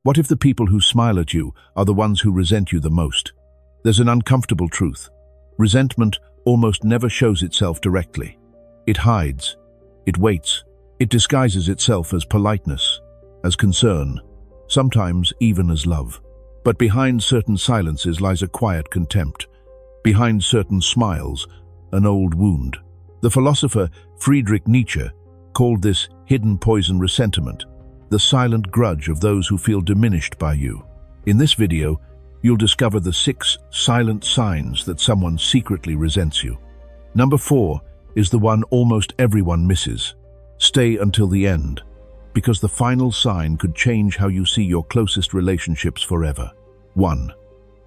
What if the people who smile at you are the ones who resent you the most? There's an uncomfortable truth. Resentment almost never shows itself directly. It hides. It waits. It disguises itself as politeness, as concern, sometimes even as love. But behind certain silences lies a quiet contempt. Behind certain smiles, an old wound. The philosopher Friedrich Nietzsche called this hidden poison ressentiment, the silent grudge of those who feel diminished by you. In this video, you'll discover the 6 silent signs that someone secretly resents you. Number 4 is the one almost everyone misses. Stay until the end, because the final sign could change how you see your closest relationships forever. 1.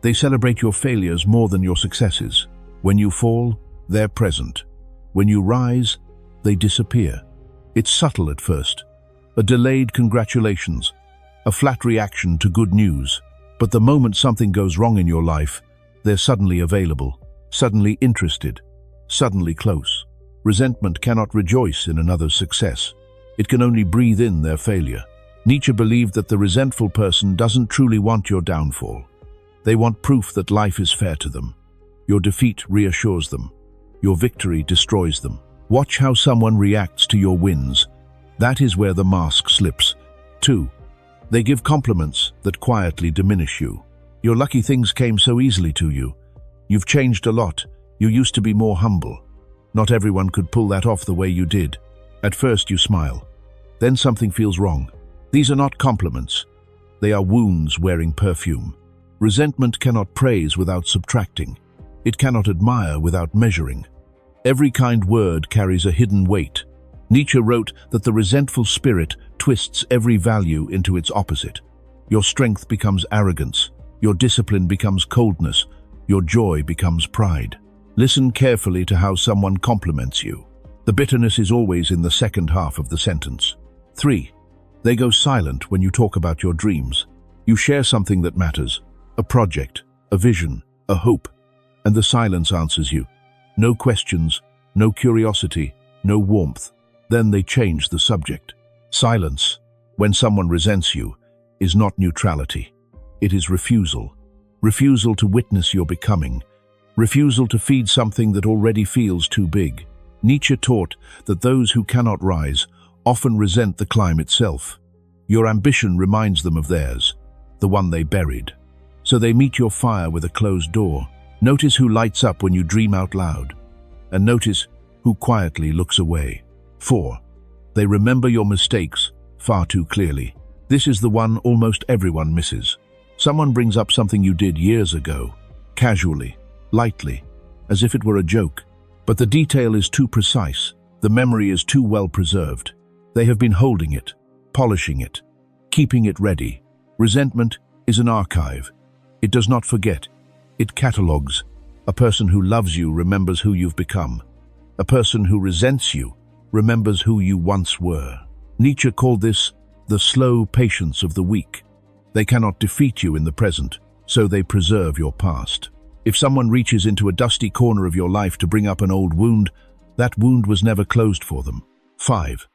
They celebrate your failures more than your successes. When you fall, they're present. When you rise, they disappear. It's subtle at first. A delayed congratulations, a flat reaction to good news. But the moment something goes wrong in your life, they're suddenly available, suddenly interested, suddenly close. Resentment cannot rejoice in another's success. It can only breathe in their failure. Nietzsche believed that the resentful person doesn't truly want your downfall. They want proof that life is fair to them. Your defeat reassures them. Your victory destroys them. Watch how someone reacts to your wins. That is where the mask slips. 2. They give compliments that quietly diminish you. Your lucky things came so easily to you. You've changed a lot. You used to be more humble. Not everyone could pull that off the way you did. At first you smile. Then something feels wrong. These are not compliments. They are wounds wearing perfume. Resentment cannot praise without subtracting. It cannot admire without measuring. Every kind word carries a hidden weight. Nietzsche wrote that the resentful spirit twists every value into its opposite. Your strength becomes arrogance. Your discipline becomes coldness. Your joy becomes pride. Listen carefully to how someone compliments you. The bitterness is always in the second half of the sentence. 3. They go silent when you talk about your dreams. You share something that matters, a project, a vision, a hope, and the silence answers you. No questions, no curiosity, no warmth. Then they change the subject. Silence, when someone resents you, is not neutrality. It is refusal. Refusal to witness your becoming. Refusal to feed something that already feels too big. Nietzsche taught that those who cannot rise often resent the climb itself. Your ambition reminds them of theirs, the one they buried. So they meet your fire with a closed door. Notice who lights up when you dream out loud, and notice who quietly looks away. 4. They remember your mistakes far too clearly. This is the one almost everyone misses. Someone brings up something you did years ago, casually, lightly, as if it were a joke. But the detail is too precise. The memory is too well preserved. They have been holding it, polishing it, keeping it ready. Resentment is an archive. It does not forget. It catalogues. A person who loves you remembers who you've become. A person who resents you remembers who you once were. Nietzsche called this the slow patience of the weak. They cannot defeat you in the present, so they preserve your past. If someone reaches into a dusty corner of your life to bring up an old wound, that wound was never closed for them. 5.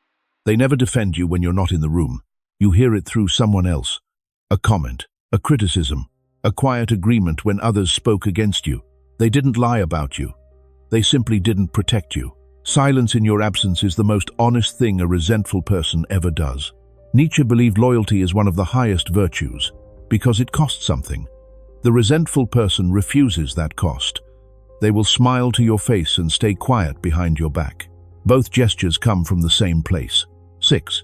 They never defend you when you're not in the room. You hear it through someone else. A comment, a criticism, a quiet agreement when others spoke against you. They didn't lie about you. They simply didn't protect you. Silence in your absence is the most honest thing a resentful person ever does. Nietzsche believed loyalty is one of the highest virtues, because it costs something. The resentful person refuses that cost. They will smile to your face and stay quiet behind your back. Both gestures come from the same place. 6.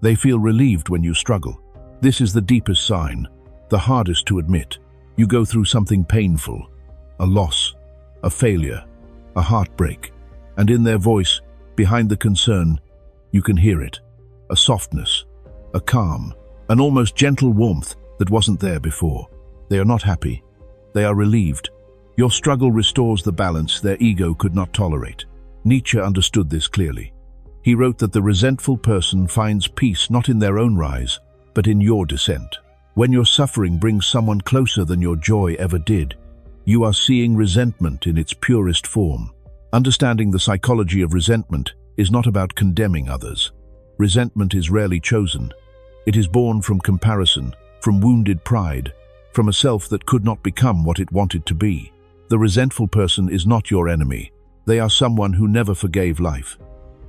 They feel relieved when you struggle. This is the deepest sign, the hardest to admit. You go through something painful, a loss, a failure, a heartbreak, and in their voice, behind the concern, you can hear it, a softness, a calm, an almost gentle warmth that wasn't there before. They are not happy. They are relieved. Your struggle restores the balance their ego could not tolerate. Nietzsche understood this clearly. He wrote that the resentful person finds peace not in their own rise, but in your descent. When your suffering brings someone closer than your joy ever did, you are seeing resentment in its purest form. Understanding the psychology of resentment is not about condemning others. Resentment is rarely chosen. It is born from comparison, from wounded pride, from a self that could not become what it wanted to be. The resentful person is not your enemy. They are someone who never forgave life.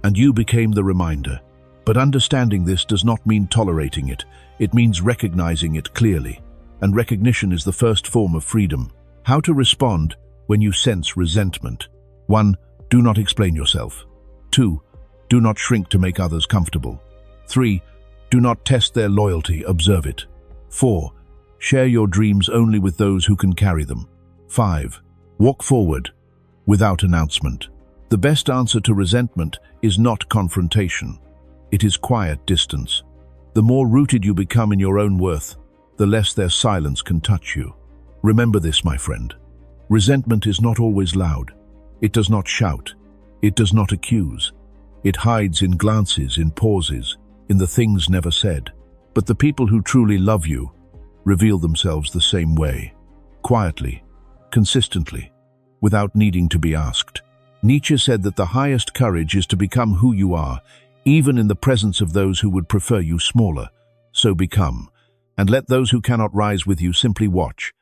And you became the reminder. But understanding this does not mean tolerating it. It means recognizing it clearly. And recognition is the first form of freedom. How to respond when you sense resentment. 1. Do not explain yourself. 2. Do not shrink to make others comfortable. 3. Do not test their loyalty, observe it. 4. Share your dreams only with those who can carry them. 5. Walk forward without announcement. The best answer to resentment is not confrontation. It is quiet distance. The more rooted you become in your own worth, the less their silence can touch you. Remember this, my friend. Resentment is not always loud. It does not shout. It does not accuse. It hides in glances, in pauses, in the things never said. But the people who truly love you reveal themselves the same way, quietly, consistently, without needing to be asked. Nietzsche said that the highest courage is to become who you are, even in the presence of those who would prefer you smaller. So become, and let those who cannot rise with you simply watch,